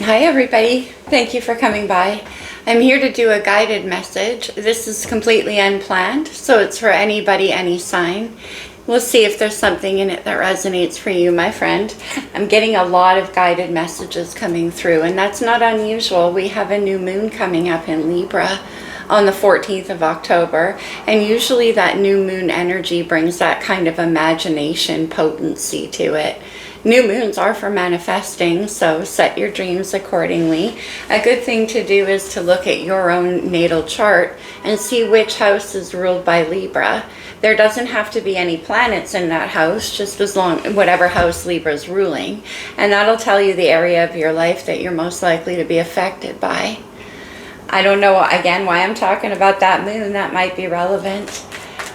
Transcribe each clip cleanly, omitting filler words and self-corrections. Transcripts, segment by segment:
Hi everybody, thank you for coming by. I'm here to do a guided message. This is completely unplanned, so it's for anybody, any sign. We'll see if there's something in it that resonates for you, my friend. I'm getting a lot of guided messages coming through, and that's not unusual. We have a new moon coming up in Libra on the 14th of October, and usually that new moon energy brings that kind of imagination potency to it. New moons are for manifesting, so set your dreams accordingly. A good thing to do is to look at your own natal chart and see which house is ruled by Libra. There doesn't have to be any planets in that house, just as long whatever house Libra is ruling, and that'll tell you the area of your life that you're most likely to be affected by. I don't know again why I'm talking about that moon. That might be relevant.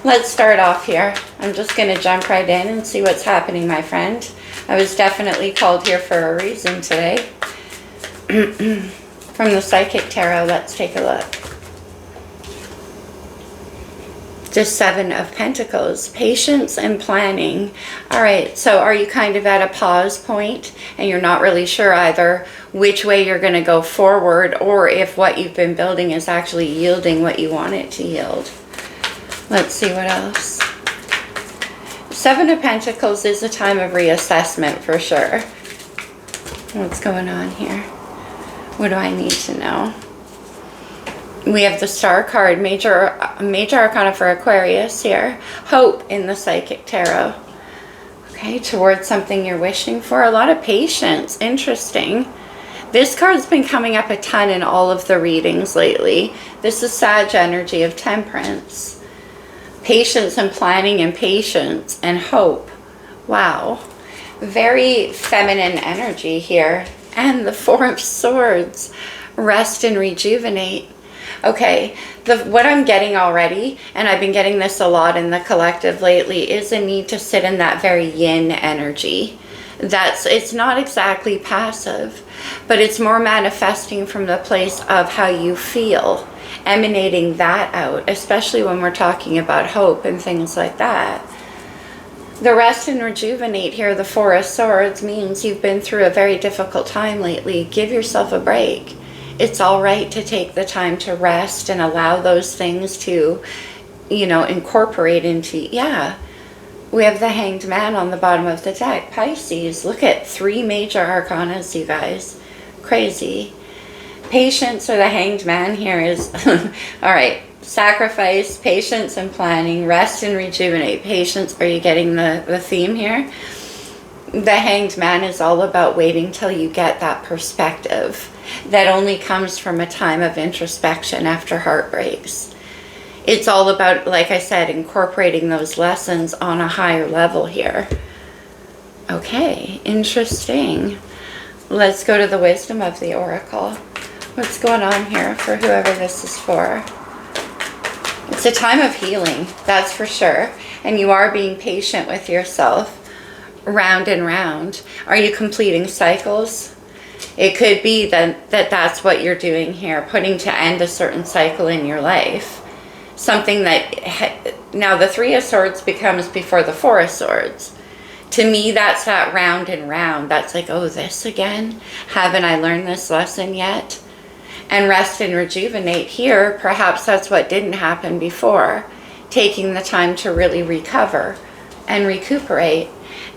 Let's start off here. I'm just going to jump right in and see what's happening, my friend. I was definitely called here for a reason today. From the Psychic Tarot, let's take a look. The Seven of Pentacles, patience and planning. All right, so are you kind of at a pause point and you're not really sure either which way you're going to go forward or if what you've been building is actually yielding what you want it to yield? Let's see what else. Seven of Pentacles is a time of reassessment for sure. What's going on here? What do I need to know? We have the Star card, major arcana for Aquarius here. Hope in the Psychic Tarot. Okay, towards something you're wishing for. A lot of patience. Interesting. This card's been coming up a ton in all of the readings lately. This is Sag energy of Temperance. Patience and planning and patience and hope. Wow. Very feminine energy here. And the Four of Swords. Rest and rejuvenate. Okay, what I'm getting already, and I've been getting this a lot in the collective lately, is a need to sit in that very yin energy. It's not exactly passive, but it's more manifesting from the place of how you feel, emanating that out, especially when we're talking about hope and things like that. The rest and rejuvenate here, the Four of Swords, means you've been through a very difficult time lately. Give yourself a break. It's all right to take the time to rest and allow those things to, incorporate into, We have the Hanged Man on the bottom of the deck. Pisces, look at 3 major arcanas, you guys. Crazy. Patience, or the Hanged Man here is, all right, sacrifice, patience and planning, rest and rejuvenate. Patience, are you getting the theme here? The Hanged Man is all about waiting till you get that perspective that only comes from a time of introspection after heartbreaks. It's all about, like I said, incorporating those lessons on a higher level here. Okay, interesting. Let's go to the wisdom of the oracle. What's going on here for whoever this is for? It's a time of healing, that's for sure. And you are being patient with yourself. Round and round. Are you completing cycles? It could be that's what you're doing here, putting to end a certain cycle in your life. Something that, now the Three of Swords becomes before the Four of Swords. To me, that's that round and round. That's like, oh, this again? Haven't I learned this lesson yet? And rest and rejuvenate here, perhaps that's what didn't happen before. Taking the time to really recover and recuperate.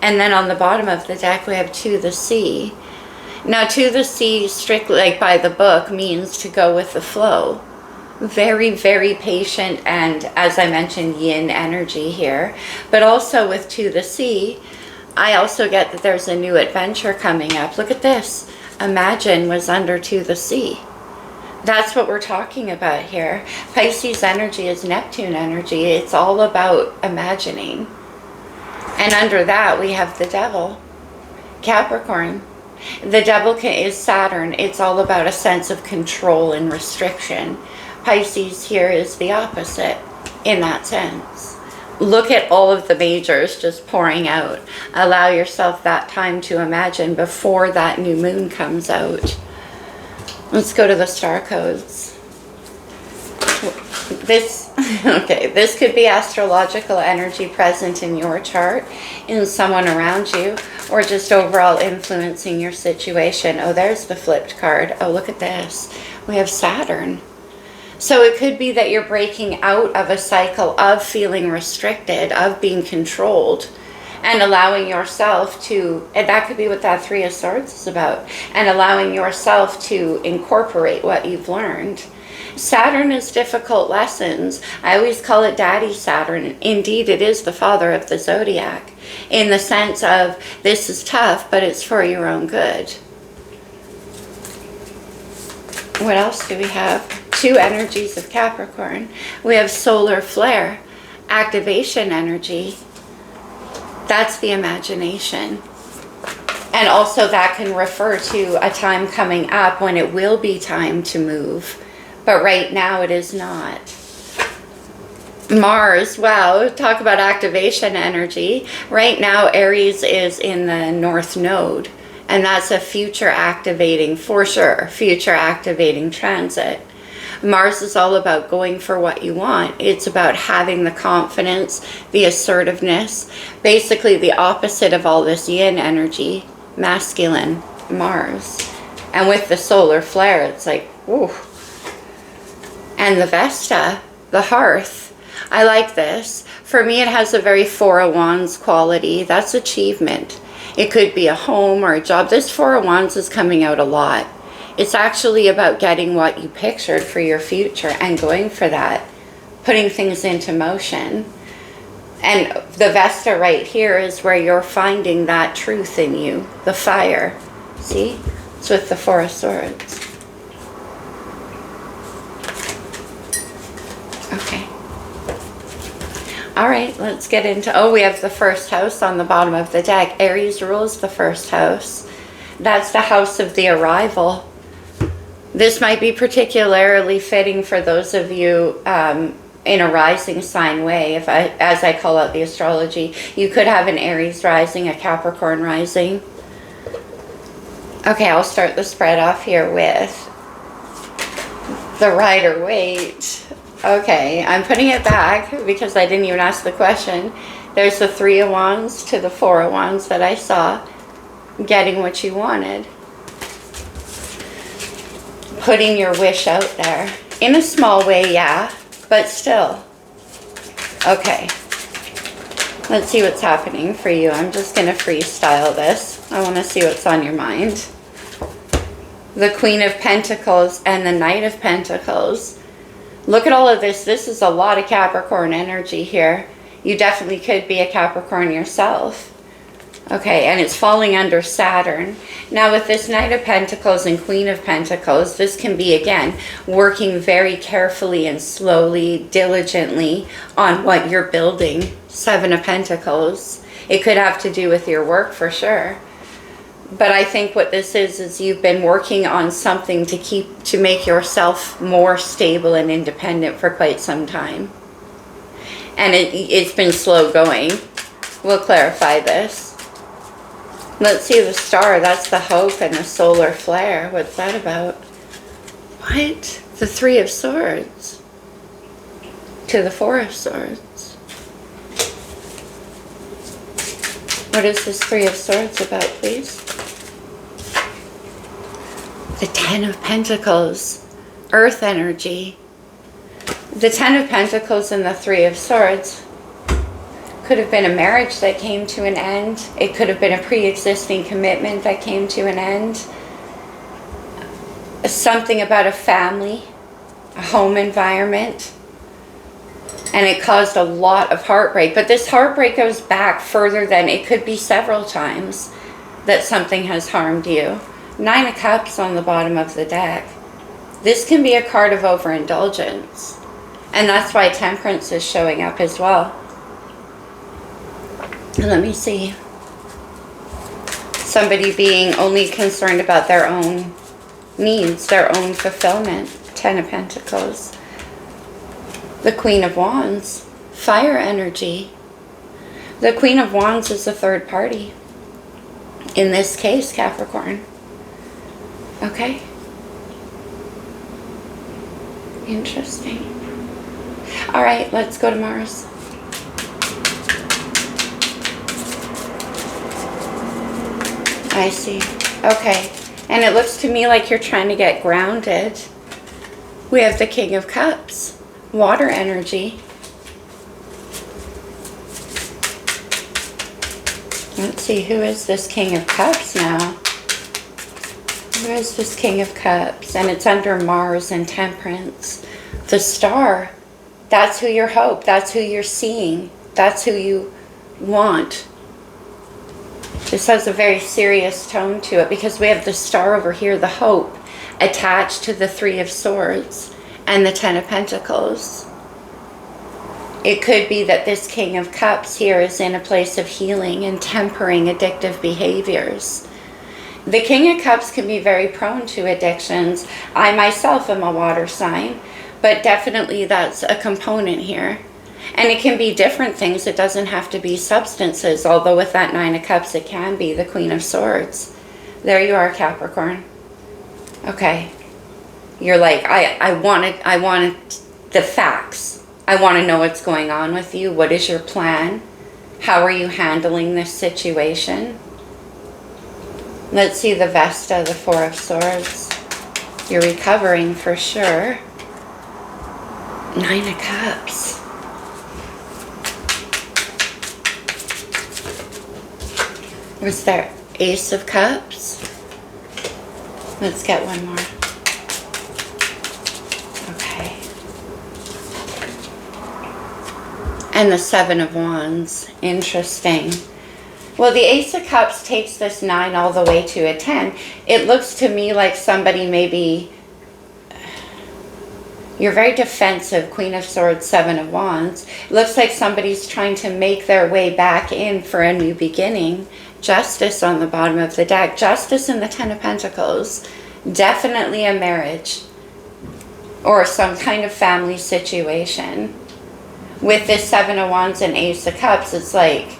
And then on the bottom of the deck, we have To the Sea. Now, To the Sea, strictly like by the book, means to go with the flow. Very, very patient and, as I mentioned, yin energy here. But also with To the Sea, I also get that there's a new adventure coming up. Look at this. Imagine was under To the Sea. That's what we're talking about here. Pisces energy is Neptune energy. It's all about imagining. And under that, we have the Devil, Capricorn. The Devil is Saturn. It's all about a sense of control and restriction. Pisces here is the opposite in that sense. Look at all of the majors just pouring out. Allow yourself that time to imagine before that new moon comes out. Let's go to the star codes. This, okay, this could be astrological energy present in your chart, in someone around you, or just overall influencing your situation. Oh, there's the flipped card. Oh, look at this. We have Saturn. So it could be that you're breaking out of a cycle of feeling restricted, of being controlled, and allowing yourself to, and that could be what that Three of Swords is about, and allowing yourself to incorporate what you've learned. Saturn is difficult lessons. I always call it Daddy Saturn. Indeed, it is the father of the zodiac, in the sense of this is tough, but it's for your own good. What else do we have? Two energies of Capricorn. We have solar flare, activation energy. That's the imagination. And also that can refer to a time coming up when it will be time to move. But right now it is not. Mars, wow, talk about activation energy. Right now Aries is in the North Node. And that's a future activating, for sure, future activating transit. Mars is all about going for what you want. It's about having the confidence, the assertiveness, basically the opposite of all this yin energy, masculine Mars. And with the solar flare, it's like, ooh. And the Vesta, the hearth. I like this. For me, it has a very Four of Wands quality. That's achievement. It could be a home or a job. This Four of Wands is coming out a lot. It's actually about getting what you pictured for your future and going for that, putting things into motion. And the Vesta right here is where you're finding that truth in you, the fire. See? It's with the Four of Swords. Okay. All right, let's get into, oh, we have the first house on the bottom of the deck. Aries rules the first house. That's the house of the arrival. This might be particularly fitting for those of you in a rising sign way. As I call out the astrology, you could have an Aries rising, a Capricorn rising. Okay, I'll start the spread off here with the Rider-Waite. Okay, I'm putting it back because I didn't even ask the question. There's the Three of Wands to the Four of Wands that I saw. Getting what you wanted. Putting your wish out there. In a small way, yeah, but still. Okay. Let's see what's happening for you. I'm just going to freestyle this. I want to see what's on your mind. The Queen of Pentacles and the Knight of Pentacles. Look at all of this. This is a lot of Capricorn energy here. You definitely could be a Capricorn yourself. Okay, and it's falling under Saturn. Now with this Knight of Pentacles and Queen of Pentacles, this can be, again, working very carefully and slowly, diligently on what you're building. Seven of Pentacles. It could have to do with your work for sure. But I think what this is you've been working on something to make yourself more stable and independent for quite some time. And it's been slow going. We'll clarify this. Let's see the star. That's the hope and the solar flare. What's that about? What? The Three of Swords to the Four of Swords. What is this Three of Swords about, please? The Ten of Pentacles. Earth energy. The Ten of Pentacles and the Three of Swords could have been a marriage that came to an end. It could have been a pre-existing commitment that came to an end. Something about a family, a home environment. And it caused a lot of heartbreak. But this heartbreak goes back further than, it could be several times that something has harmed you. Nine of Cups on the bottom of the deck. This can be a card of overindulgence. And that's why Temperance is showing up as well. Let me see. Somebody being only concerned about their own needs, their own fulfillment. Ten of Pentacles. The Queen of Wands. Fire energy. The Queen of Wands is a third party. In this case, Capricorn. Okay. Interesting. All right, let's go to Mars. I see. Okay. And it looks to me like you're trying to get grounded. We have the King of Cups, water energy. Let's see, who is this King of Cups now? Who is this King of Cups? And it's under Mars and Temperance. The Star, that's who you're hope. That's who you're seeing. That's who you want. This has a very serious tone to it because we have the Star over here, the hope, attached to the Three of Swords and the Ten of Pentacles. It could be that this King of Cups here is in a place of healing and tempering addictive behaviors. The King of Cups can be very prone to addictions. I myself am a water sign, but definitely that's a component here. And it can be different things. It doesn't have to be substances, although with that Nine of Cups it can be the Queen of Swords. There you are, Capricorn. Okay. You're like, I wanted the facts. I want to know what's going on with you. What is your plan? How are you handling this situation? Let's see the Vesta, the Four of Swords. You're recovering for sure. Nine of Cups. Was there Ace of Cups? Let's get one more. Okay. And the Seven of Wands. Interesting. Well, the Ace of Cups takes this 9 all the way to a 10. It looks to me like somebody maybe... You're very defensive, Queen of Swords, Seven of Wands. It looks like somebody's trying to make their way back in for a new beginning. Justice on the bottom of the deck. Justice in the Ten of Pentacles. Definitely a marriage or some kind of family situation. With this Seven of Wands and Ace of Cups, it's like...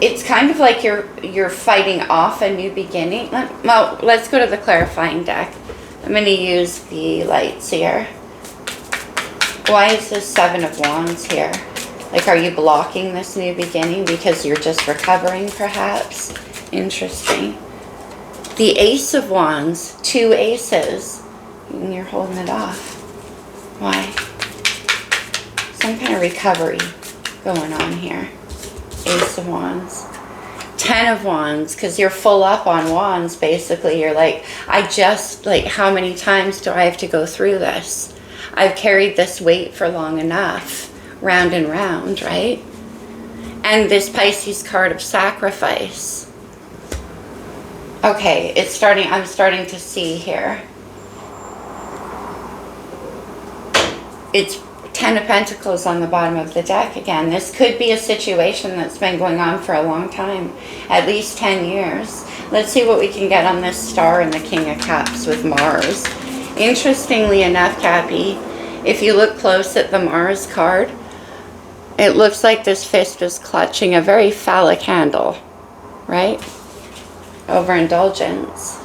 It's kind of like you're fighting off a new beginning. Well, let's go to the clarifying deck. I'm going to use the lights here. Why is this Seven of Wands here? Like, are you blocking this new beginning because you're just recovering, perhaps? Interesting. The Ace of Wands, 2 aces, and you're holding it off. Why? Some kind of recovery going on here. Ace of Wands. 10 of Wands, because you're full up on wands, basically. You're like, how many times do I have to go through this? I've carried this weight for long enough. Round and round, right? And this Pisces card of sacrifice. Okay, I'm starting to see here. It's 10 of Pentacles on the bottom of the deck again. This could be a situation that's been going on for a long time, at least 10 years. Let's see what we can get on this Star and the King of Cups with Mars. Interestingly enough, Cappy, if you look close at the Mars card, it looks like this fist is clutching a very phallic handle, right? Overindulgence.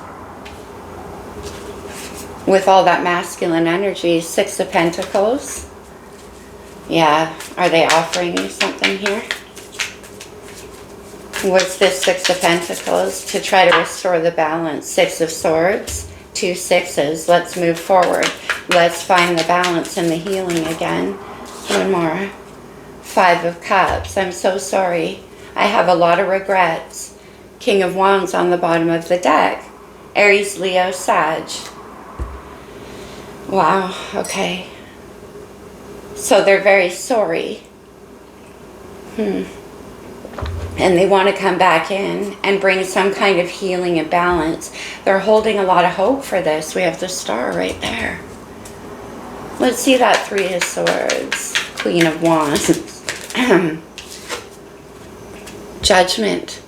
With all that masculine energy, Six of Pentacles. Yeah, are they offering you something here? What's this Six of Pentacles? To try to restore the balance. Six of Swords, 2 sixes. Let's move forward. Let's find the balance and the healing again. One more. 5 of Cups. I'm so sorry. I have a lot of regrets. King of Wands on the bottom of the deck. Aries, Leo, Sag. Wow, okay. So they're very sorry. And they want to come back in and bring some kind of healing and balance. They're holding a lot of hope for this. We have the Star right there. Let's see that 3 of Swords. Queen of Wands. Judgment.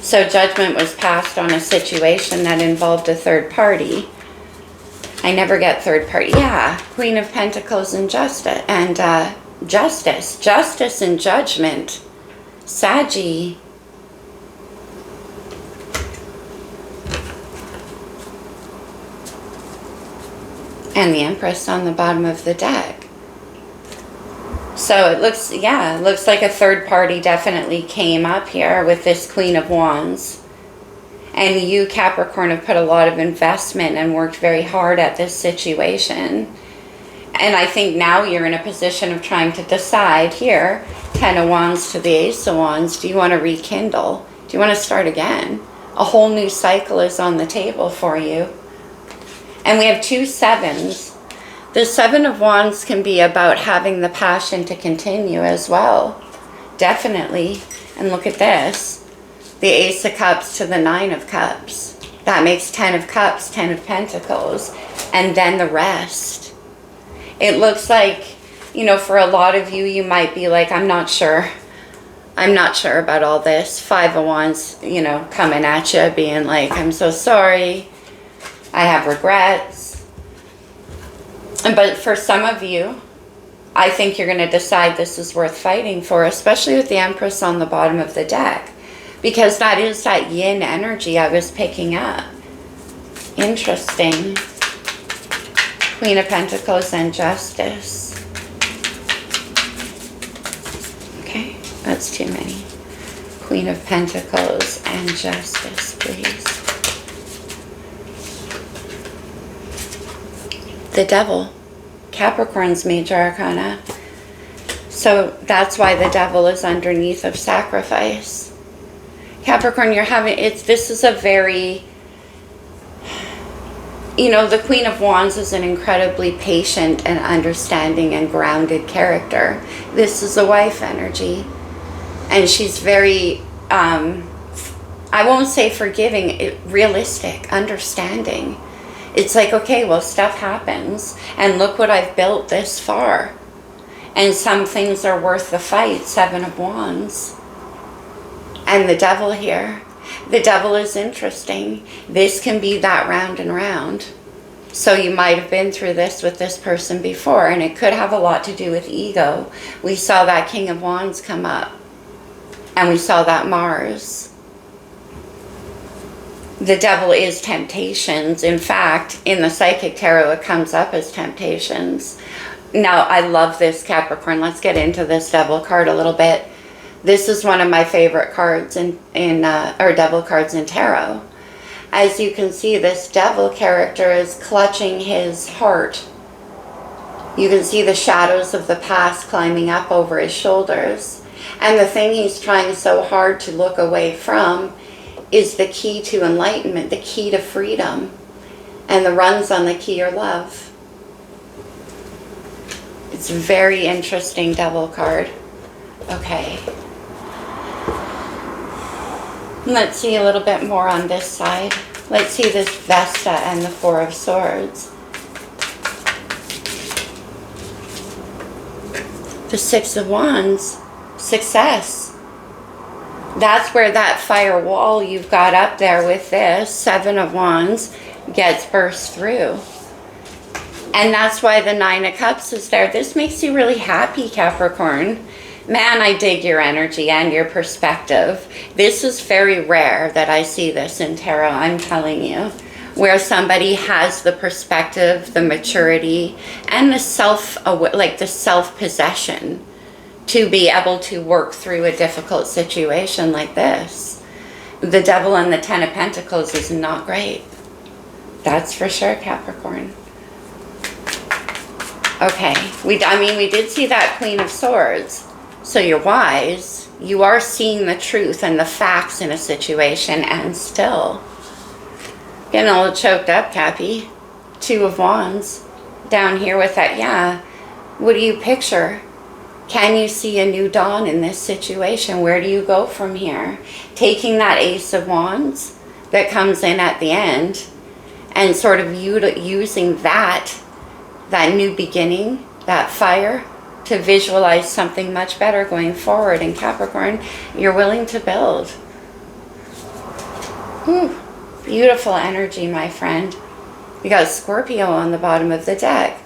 So judgment was passed on a situation that involved a third party. I never get third party. Yeah, Queen of Pentacles and Justice. And Justice. Justice and Judgment. Saggy. And the Empress on the bottom of the deck. So it looks, yeah, it looks like a third party definitely came up here with this Queen of Wands. And you, Capricorn, have put a lot of investment and worked very hard at this situation. And I think now you're in a position of trying to decide here, 10 of Wands to the Ace of Wands, do you want to rekindle? Do you want to start again? A whole new cycle is on the table for you. And we have 2 sevens. The 7 of Wands can be about having the passion to continue as well. Definitely. And look at this. The Ace of Cups to the 9 of Cups. That makes 10 of Cups, 10 of Pentacles. And then the rest. It looks like, you know, for a lot of you, you might be like, I'm not sure. I'm not sure about all this. 5 of Wands, you know, coming at you, being like, I'm so sorry. I have regrets. But for some of you, I think you're going to decide this is worth fighting for, especially with the Empress on the bottom of the deck. Because that is that yin energy I was picking up. Interesting. Queen of Pentacles and Justice. Okay, that's too many. Queen of Pentacles and Justice, please. The Devil, Capricorn's major arcana. So that's why the Devil is underneath of Sacrifice. Capricorn, you're having, this is a very, you know, the Queen of Wands is an incredibly patient and understanding and grounded character. This is a wife energy. And she's very, I won't say forgiving, realistic, understanding. It's like, okay, well, stuff happens, and look what I've built this far. And some things are worth the fight, 7 of Wands. And the Devil here. The Devil is interesting. This can be that round and round. So you might have been through this with this person before, and it could have a lot to do with ego. We saw that King of Wands come up, and we saw that Mars. The Devil is temptations. In fact, in the Psychic Tarot, it comes up as temptations. Now, I love this, Capricorn. Let's get into this Devil card a little bit. This is one of my favorite cards or Devil cards in Tarot. As you can see, this Devil character is clutching his heart. You can see the shadows of the past climbing up over his shoulders. And the thing he's trying so hard to look away from is the key to enlightenment, the key to freedom. And the runs on the key are love. It's a very interesting Devil card. Okay. Let's see a little bit more on this side. Let's see this Vesta and the 4 of Swords. The 6 of Wands. Success. That's where that fire wall you've got up there with this 7 of Wands gets burst through. And that's why the 9 of Cups is there. This makes you really happy, Capricorn. Man, I dig your energy and your perspective. This is very rare that I see this in Tarot, I'm telling you. Where somebody has the perspective, the maturity, and the self-possession to be able to work through a difficult situation like this. The Devil and the 10 of Pentacles is not great. That's for sure, Capricorn. Okay, we did see that Queen of Swords. So you're wise. You are seeing the truth and the facts in a situation, and still getting a little choked up, Cappy. 2 of Wands down here with that. Yeah, what do you picture? Can you see a new dawn in this situation? Where do you go from here? Taking that Ace of Wands that comes in at the end and sort of using that new beginning, that fire, to visualize something much better going forward. In Capricorn, you're willing to build. Whew. Beautiful energy, my friend. You got Scorpio on the bottom of the deck.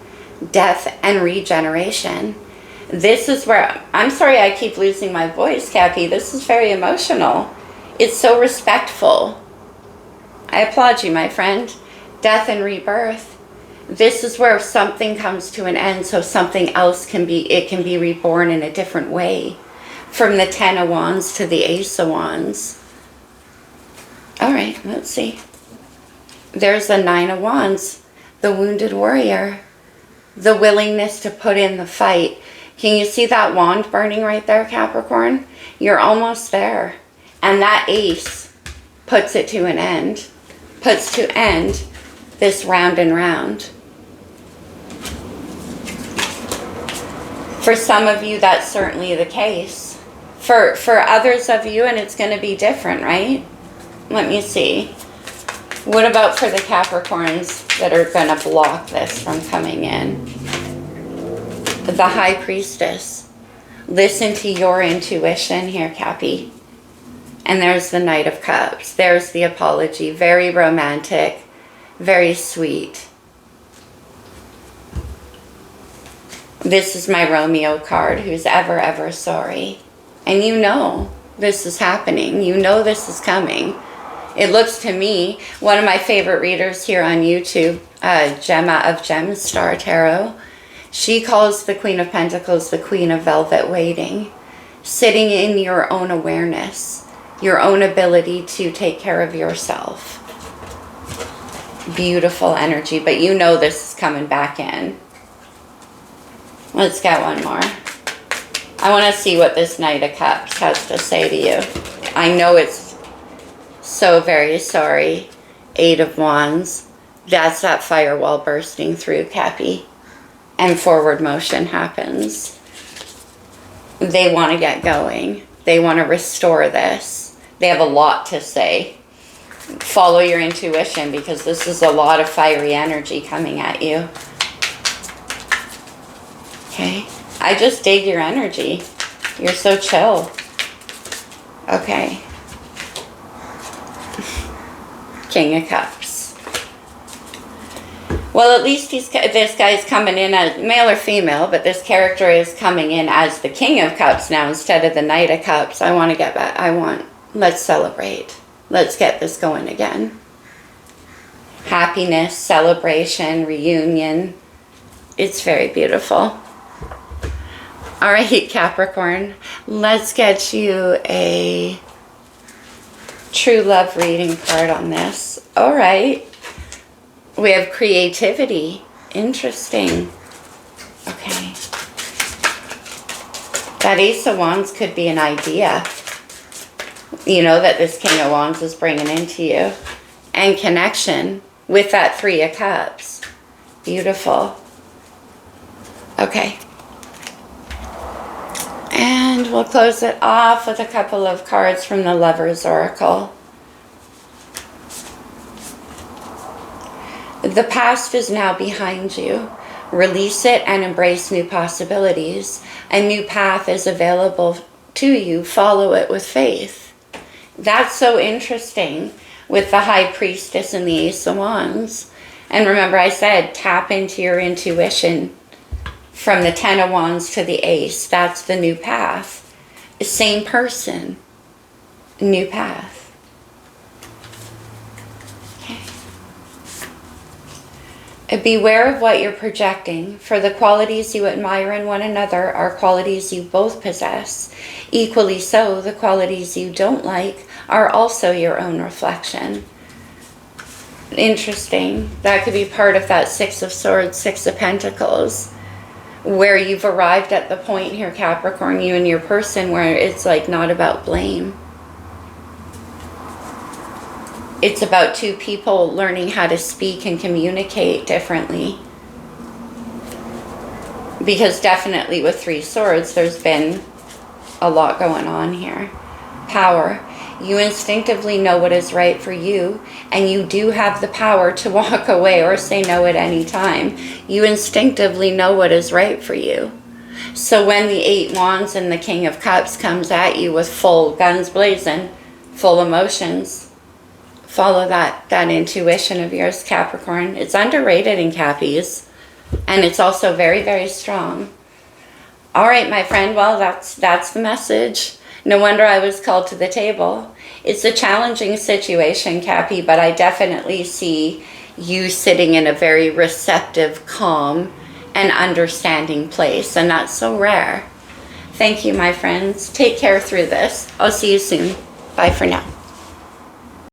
Death and regeneration. This is where, I'm sorry I keep losing my voice, Cappy. This is very emotional. It's so respectful. I applaud you, my friend. Death and rebirth. This is where something comes to an end, so something else can be reborn in a different way. From the 10 of Wands to the Ace of Wands. All right, let's see. There's the 9 of Wands, the wounded warrior, the willingness to put in the fight. Can you see that wand burning right there, Capricorn? You're almost there. And that ace puts it to an end, puts to end this round and round. For some of you, that's certainly the case. For others of you, and it's going to be different, right? Let me see. What about for the Capricorns that are going to block this from coming in? The High Priestess. Listen to your intuition here, Cappy. And there's the Knight of Cups. There's the apology. Very romantic. Very sweet. This is my Romeo card, who's ever, ever sorry. And you know this is happening. You know this is coming. It looks to me, one of my favorite readers here on YouTube, Gemma of Gemstar Tarot, she calls the Queen of Pentacles the Queen of Velvet Waiting. Sitting in your own awareness, your own ability to take care of yourself. Beautiful energy, but you know this is coming back in. Let's get one more. I want to see what this Knight of Cups has to say to you. I know it's so very sorry. 8 of Wands. That's that firewall bursting through, Cappy. And forward motion happens. They want to get going. They want to restore this. They have a lot to say. Follow your intuition, because this is a lot of fiery energy coming at you. Okay. I just dig your energy. You're so chill. Okay. King of Cups. Well, at least this guy's coming in as male or female, but this character is coming in as the King of Cups now instead of the Knight of Cups. I want to get back. Let's celebrate. Let's get this going again. Happiness, celebration, reunion. It's very beautiful. All right, Capricorn, let's get you a true love reading card on this. All right. We have creativity. Interesting. Okay. That Ace of Wands could be an idea, you know, that this King of Wands is bringing into you. And connection with that 3 of Cups. Beautiful. Okay. And we'll close it off with a couple of cards from the Lover's Oracle. The past is now behind you. Release it and embrace new possibilities. A new path is available to you. Follow it with faith. That's so interesting with the High Priestess and the Ace of Wands. And remember, I said tap into your intuition. From the 10 of Wands to the Ace, that's the new path. Same person, new path. Beware of what you're projecting, for the qualities you admire in one another are qualities you both possess. Equally so, the qualities you don't like are also your own reflection. Interesting. That could be part of that 6 of Swords, 6 of Pentacles, where you've arrived at the point here, Capricorn, you and your person, where it's like not about blame. It's about two people learning how to speak and communicate differently. Because definitely with 3 swords, there's been a lot going on here. Power. You instinctively know what is right for you, and you do have the power to walk away or say no at any time. You instinctively know what is right for you. So when the 8 Wands and the King of Cups comes at you with full guns blazing, full emotions, follow that intuition of yours, Capricorn. It's underrated in Cappies, and it's also very, very strong. All right, my friend, well, that's the message. No wonder I was called to the table. It's a challenging situation, Cappy, but I definitely see you sitting in a very receptive, calm, and understanding place. And that's so rare. Thank you, my friends. Take care through this. I'll see you soon. Bye for now.